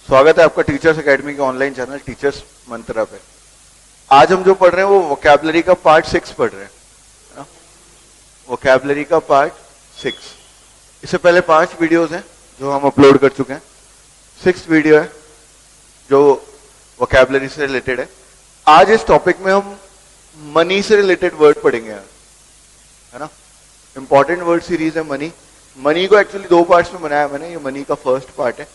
स्वागत है आपका टीचर्स एकेडमी के ऑनलाइन चैनल टीचर्स मंत्रा पे। आज हम जो पढ़ रहे हैं वो वोकैबुलरी का पार्ट 6 पढ़ रहे हैं। वोकैबुलरी का पार्ट 6। इससे पहले 5 वीडियोस हैं जो हम अपलोड कर चुके हैं। 6th वीडियो है जो वोकैबुलरी से रिलेटेड है। आज इस टॉपिक में हम मनी से रिलेटेड वर्ड पढ़ेंगे यार, है ना। इंपॉर्टेंट वर्ड सीरीज है मनी। मनी को एक्चुअली 2 पार्ट्स में बनाया मैंने। ये मनी का फर्स्ट पार्ट है।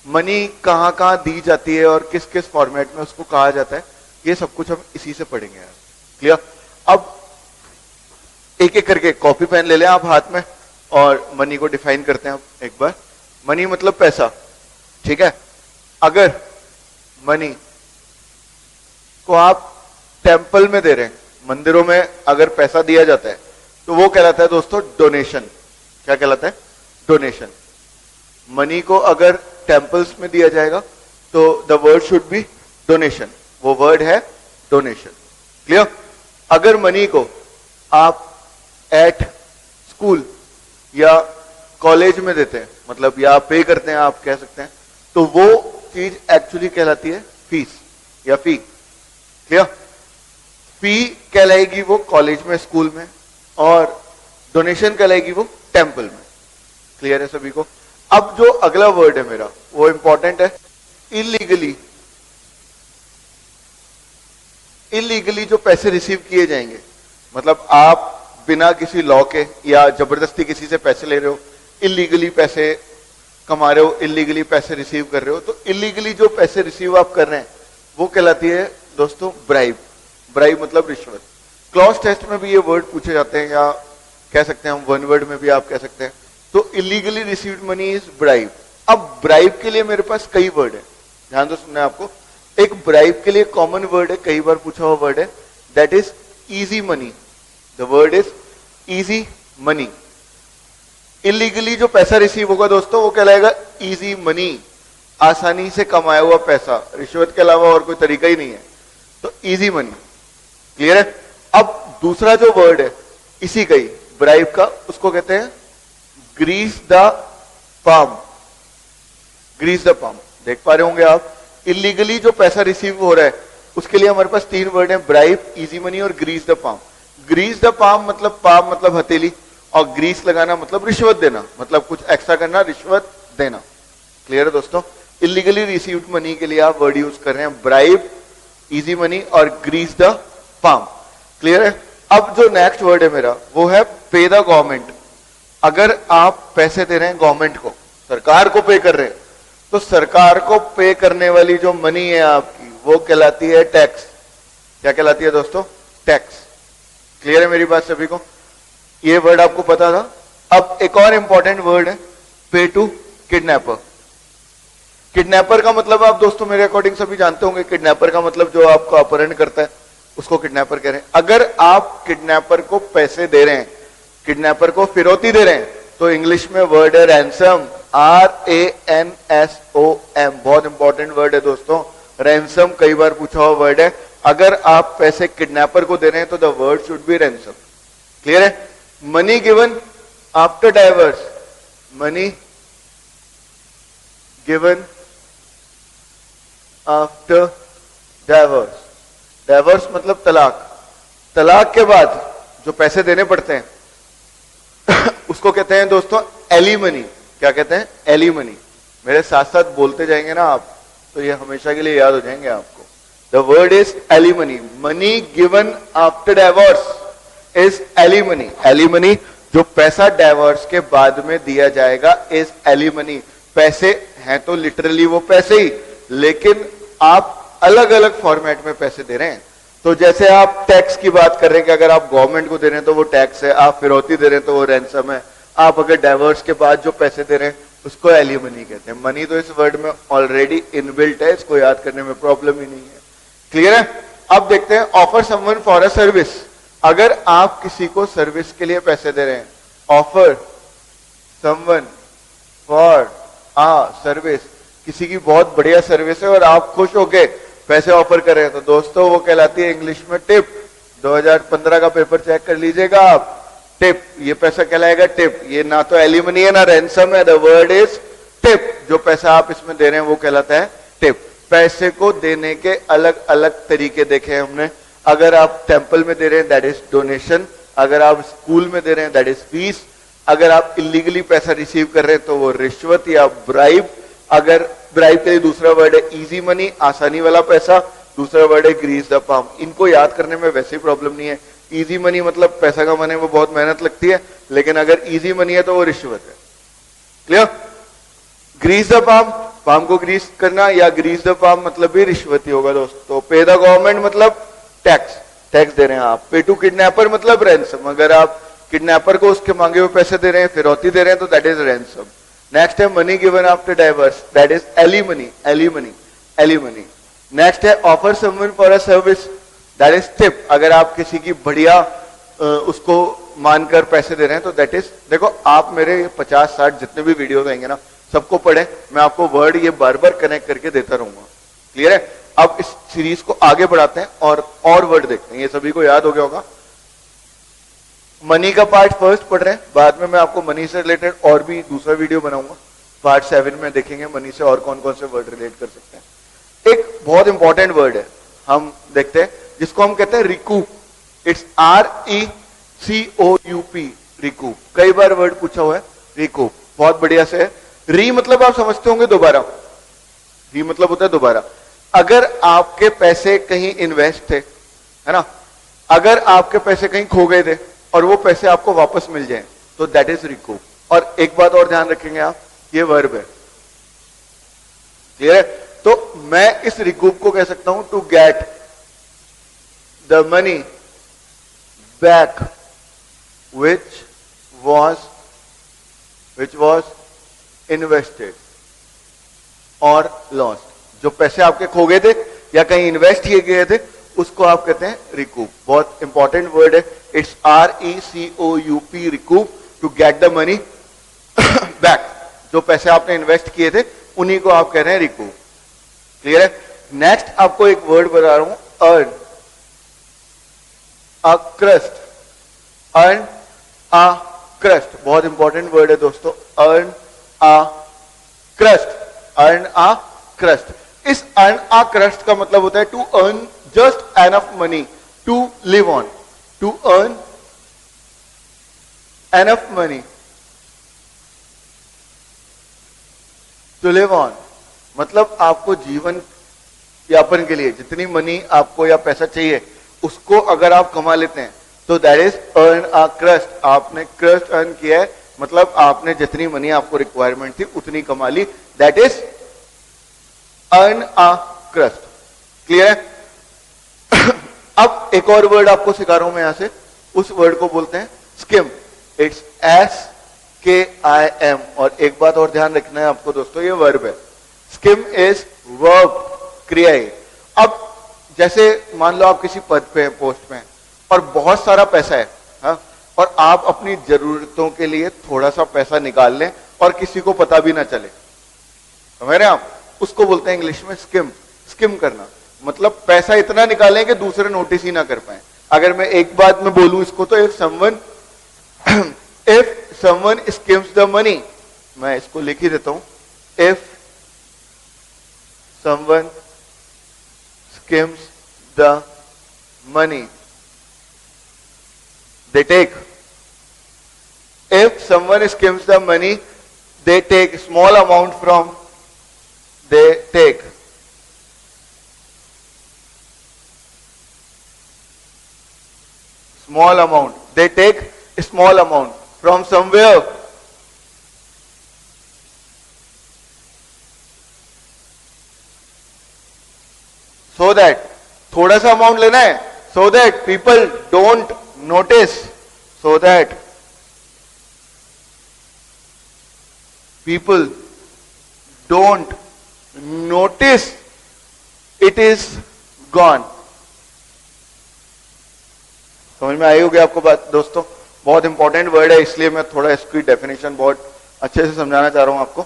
मनी कहाँ कहाँ दी जाती है और किस किस फॉर्मेट में उसको कहा जाता है, ये सब कुछ हम इसी से पढ़ेंगे यार। क्लियर। अब एक एक करके कॉपी पेन ले लें आप हाथ में और मनी को डिफाइन करते हैं एक बार। मनी मतलब पैसा, ठीक है। अगर मनी को आप टेम्पल में दे रहे हैं, मंदिरों में अगर पैसा दिया जाता है तो वो कहलाता है दोस्तों डोनेशन। क्या कहलाता है? डोनेशन। मनी को अगर टेम्पल्स में दिया जाएगा तो the word should B donation. वो वर्ड है डोनेशन। क्लियर। अगर मनी को आप एट स्कूल या कॉलेज में देते हैं, मतलब या पे करते हैं आप कह सकते हैं, तो वो चीज एक्चुअली कहलाती है फीस या फी। क्लियर। फी कहलाएगी वो कॉलेज में, स्कूल में, और डोनेशन कहलाएगी वो टेम्पल में। क्लियर है सभी को। अब जो अगला वर्ड है मेरा वो इंपॉर्टेंट है, इलीगली। इलीगली जो पैसे रिसीव किए जाएंगे, मतलब आप बिना किसी लॉ के या जबरदस्ती किसी से पैसे ले रहे हो, इलीगली पैसे कमा रहे हो, इलीगली पैसे रिसीव कर रहे हो, तो इलीगली जो पैसे रिसीव आप कर रहे हैं वो कहलाती है दोस्तों ब्राइब। ब्राइब मतलब रिश्वत। क्लॉज टेस्ट में भी ये वर्ड पूछे जाते हैं, या कह सकते हैं हम वन वर्ड में भी आप कह सकते हैं। तो illegally received money is bribe. अब ब्राइब के लिए मेरे पास कई वर्ड है, ध्यान दो सुनना है आपको। एक ब्राइब के लिए कॉमन वर्ड है, कई बार पूछा हुआ वर्ड है, that is easy money. The word is easy money. Illegally जो पैसा रिसीव होगा दोस्तों वो कहलाएगा इजी मनी, आसानी से कमाया हुआ पैसा। रिश्वत के अलावा और कोई तरीका ही नहीं है, तो इजी मनी। क्लियर है। अब दूसरा जो वर्ड है इसी का ही ब्राइब का, उसको कहते हैं grease the palm. Grease the palm देख पा रहे होंगे आप। इलीगली जो पैसा रिसीव हो रहा है उसके लिए हमारे पास 3 वर्ड हैं, ब्राइब, इजी मनी और grease the palm. Grease the palm मतलब हथेली, और ग्रीस लगाना मतलब रिश्वत देना, मतलब कुछ एक्स्ट्रा करना, रिश्वत देना। क्लियर है दोस्तों। इलीगली रिसीव्ड मनी के लिए आप वर्ड यूज कर रहे हैं ब्राइब, इजी मनी और ग्रीस द पाम। क्लियर है। अब जो नेक्स्ट वर्ड है मेरा वो है पे द गवर्नमेंट। अगर आप पैसे दे रहे हैं गवर्नमेंट को, सरकार को पे कर रहे हैं, तो सरकार को पे करने वाली जो मनी है आपकी वो कहलाती है टैक्स। क्या कहलाती है दोस्तों? टैक्स। क्लियर है मेरी बात सभी को? ये वर्ड आपको पता था। अब एक और इंपॉर्टेंट वर्ड है पे टू किडनैपर। किडनैपर का मतलब आप दोस्तों मेरे अकॉर्डिंग सभी जानते होंगे। किडनैपर का मतलब जो आपको अपहरण करता है उसको किडनैपर कह रहे हैं। अगर आप किडनैपर को पैसे दे रहे हैं, किडनैपर को फिरौती दे रहे हैं, तो इंग्लिश में वर्ड है रैंसम। RANSOM। बहुत इंपॉर्टेंट वर्ड है दोस्तों। रैंसम कई बार पूछा हुआ वर्ड है। अगर आप पैसे किडनैपर को दे रहे हैं तो the word should be ransom. Clear है। Money given after divorce. Money given after divorce. Divorce मतलब तलाक। तलाक के बाद जो पैसे देने पड़ते हैं उसको कहते हैं दोस्तों एलिमनी। क्या कहते हैं? एलिमनी। मेरे साथ साथ बोलते जाएंगे ना आप तो ये हमेशा के लिए याद हो जाएंगे आपको। The word is alimony. Money given after divorce is alimony. Alimony जो पैसा डाइवोर्स के बाद में दिया जाएगा इज एलिमनी। पैसे हैं तो लिटरली वो पैसे ही, लेकिन आप अलग अलग फॉर्मेट में पैसे दे रहे हैं। तो जैसे आप टैक्स की बात कर रहे हैं कि अगर आप गवर्नमेंट को दे रहे हैं तो वो टैक्स है, आप फिरौती दे रहे हैं तो वो रैंसम है, आप अगर डाइवोर्स के बाद जो पैसे दे रहे हैं उसको एलिमनी कहते हैं। मनी तो इस वर्ड में ऑलरेडी इनबिल्ट है, इसको याद करने में प्रॉब्लम ही नहीं है। क्लियर है। अब देखते हैं offer someone for a service. अगर आप किसी को सर्विस के लिए पैसे दे रहे हैं, offer someone for a service, किसी की बहुत बढ़िया सर्विस है और आप खुश होके पैसे ऑफर कर रहे हैं, तो दोस्तों वो कहलाती है इंग्लिश में टिप। 2015 का पेपर चेक कर लीजिएगा आप। टिप, ये पैसा कहलाएगा टिप। ये ना तो एलिमनी है ना रैंसम है, द वर्ड इज टिप। जो पैसा आप इसमें दे रहे हैं वो कहलाता है टिप। पैसे को देने के अलग अलग तरीके देखे हैं हमने। अगर आप टेंपल में दे रहे हैं दैट इज डोनेशन, अगर आप स्कूल में दे रहे हैं दैट इज फीस, अगर आप इलीगली पैसा रिसीव कर रहे हैं तो वो रिश्वत या ब्राइब। अगर ब्राइब के लिए दूसरा वर्ड है इजी मनी, आसानी वाला पैसा, दूसरा वर्ड है ग्रीस द पाम। इनको याद करने में वैसे ही प्रॉब्लम नहीं है। इजी मनी मतलब पैसा कमाने में बहुत मेहनत लगती है, लेकिन अगर इजी मनी है तो वो रिश्वत है। Clear? Grease the palm, palm को ग्रीस करना या ग्रीस द पाम मतलब भी रिश्वत ही होगा दोस्तों। पे द गवर्नमेंट मतलब टैक्स, टैक्स दे रहे हैं आप। पे टू किडनैपर मतलब रैंसम, अगर आप किडनैपर को उसके मांगे हुए पैसे दे रहे हैं, फिरौती दे रहे हैं तो दैट इज रैंसम। नेक्स्ट है money given after divorce, that is alimony, alimony, alimony. Next है offer someone for a service, that is tip. अगर आप किसी की बढ़िया उसको मानकर पैसे दे रहे हैं तो दैट इज, देखो आप मेरे 50-60 जितने भी वीडियो आएंगे ना सबको पढ़े, मैं आपको वर्ड ये बार बार कनेक्ट करके देता रहूंगा। क्लियर है? अब इस सीरीज को आगे बढ़ाते हैं और वर्ड देखते हैं। ये सभी को याद हो गया होगा। मनी का पार्ट फर्स्ट पढ़ रहे हैं, बाद में मैं आपको मनी से रिलेटेड और भी दूसरा वीडियो बनाऊंगा। पार्ट 7 में देखेंगे मनी से और कौन कौन से वर्ड रिलेट कर सकते हैं। एक बहुत इंपॉर्टेंट वर्ड है, हम देखते हैं, जिसको हम कहते हैं रिकूप। It's RECOUP, recoup. कई बार वर्ड पूछा हुआ है रिकूप, बहुत बढ़िया से है। री मतलब आप समझते होंगे दोबारा, री मतलब होता है दोबारा। अगर आपके पैसे कहीं इन्वेस्ट थे, है ना, अगर आपके पैसे कहीं खो गए थे और वो पैसे आपको वापस मिल जाएं तो दैट इज रिकूप। और एक बात और ध्यान रखेंगे आप, ये वर्ब है। क्लियर है? तो मैं इस रिकूप को कह सकता हूं to get the money back which was invested और lost। जो पैसे आपके खो गए थे या कहीं इन्वेस्ट किए गए थे उसको आप कहते हैं रिकूप। बहुत इंपॉर्टेंट वर्ड है। It's RECOUP, recoup, to get the money back. जो पैसे आपने इन्वेस्ट किए थे उन्हीं को आप कह रहे हैं रिकूप। क्लियर है? नेक्स्ट आपको एक वर्ड बता रहा हूं, earn a crust, earn a crust. बहुत इंपॉर्टेंट वर्ड है दोस्तों, earn a crust, earn a crust. इस अर्न अ क्रस्ट का मतलब होता है to earn just enough money to live on, to earn enough money to live on. मतलब आपको जीवन यापन के लिए जितनी मनी आपको या पैसा चाहिए उसको अगर आप कमा लेते हैं तो that is earn a crust. आपने क्रस्ट अर्न किया है, मतलब आपने जितनी मनी आपको रिक्वायरमेंट थी उतनी कमा ली, that is earn a crust. Clear है? अब एक और वर्ड आपको सिखा रहा हूं मैं यहां से, उस वर्ड को बोलते हैं स्किम। It's SKIM। और एक बात और ध्यान रखना है आपको दोस्तों, ये वर्ब है। स्किम इज वर्ब, क्रिया है। अब जैसे मान लो आप किसी पद पे हैं, पोस्ट पे हैं और बहुत सारा पैसा है, हा? और आप अपनी जरूरतों के लिए थोड़ा सा पैसा निकाल लें और किसी को पता भी ना चले, समझ रहे हैं आप? उसको बोलते हैं इंग्लिश में स्किम। स्किम करना मतलब पैसा इतना निकालें कि दूसरे नोटिस ही ना कर पाए। अगर मैं एक बात में बोलूं इसको तो if someone schemes the money, मैं इसको लिख ही देता हूं, if someone schemes the money they take. If someone skims the money, they take small amount from, they take small amount, they take a small amount from somewhere, so that थोड़ा सा amount लेना है, so that people don't notice, so that people don't notice it is gone। समझ में आई होगी आपको बात दोस्तों? बहुत इंपॉर्टेंट वर्ड है, इसलिए मैं थोड़ा इसकी डेफिनेशन बहुत अच्छे से समझाना चाह रहा हूं आपको।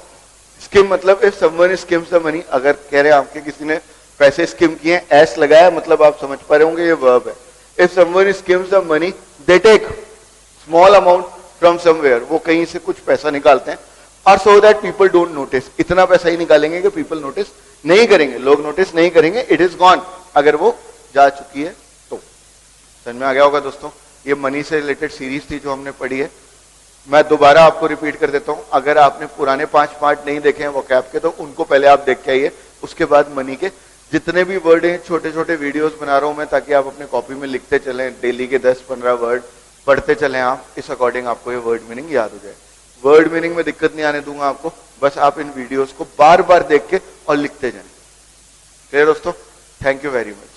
स्किम मतलब if someone schemes the money, अगर कह रहे हैं आपके किसी ने पैसे स्किम किए, एस लगाया, मतलब आप समझ पा रहे होंगे ये वर्ब है। If someone skims the money, they take small amount from somewhere, वो कहीं से कुछ पैसा निकालते हैं, और so that people don't notice, इतना पैसा ही निकालेंगे कि people notice नहीं करेंगे, लोग नोटिस नहीं करेंगे, इट इज गॉन, अगर वो जा चुकी है तो। समझ में आ गया होगा दोस्तों। ये मनी से रिलेटेड सीरीज थी जो हमने पढ़ी है। मैं दोबारा आपको रिपीट कर देता हूं, अगर आपने पुराने 5 पार्ट नहीं देखे हैं वोकैब के तो उनको पहले आप देख के आइए, उसके बाद मनी के जितने भी वर्ड हैं, छोटे छोटे वीडियोस बना रहा हूं मैं ताकि आप अपने कॉपी में लिखते चलें, डेली के 10-15 वर्ड पढ़ते चलें आप, इस अकॉर्डिंग आपको ये वर्ड मीनिंग याद हो जाए। वर्ड मीनिंग में दिक्कत नहीं आने दूंगा आपको, बस आप इन वीडियोस को बार बार देख के और लिखते जाएं। क्लियर दोस्तों? Thank you very much.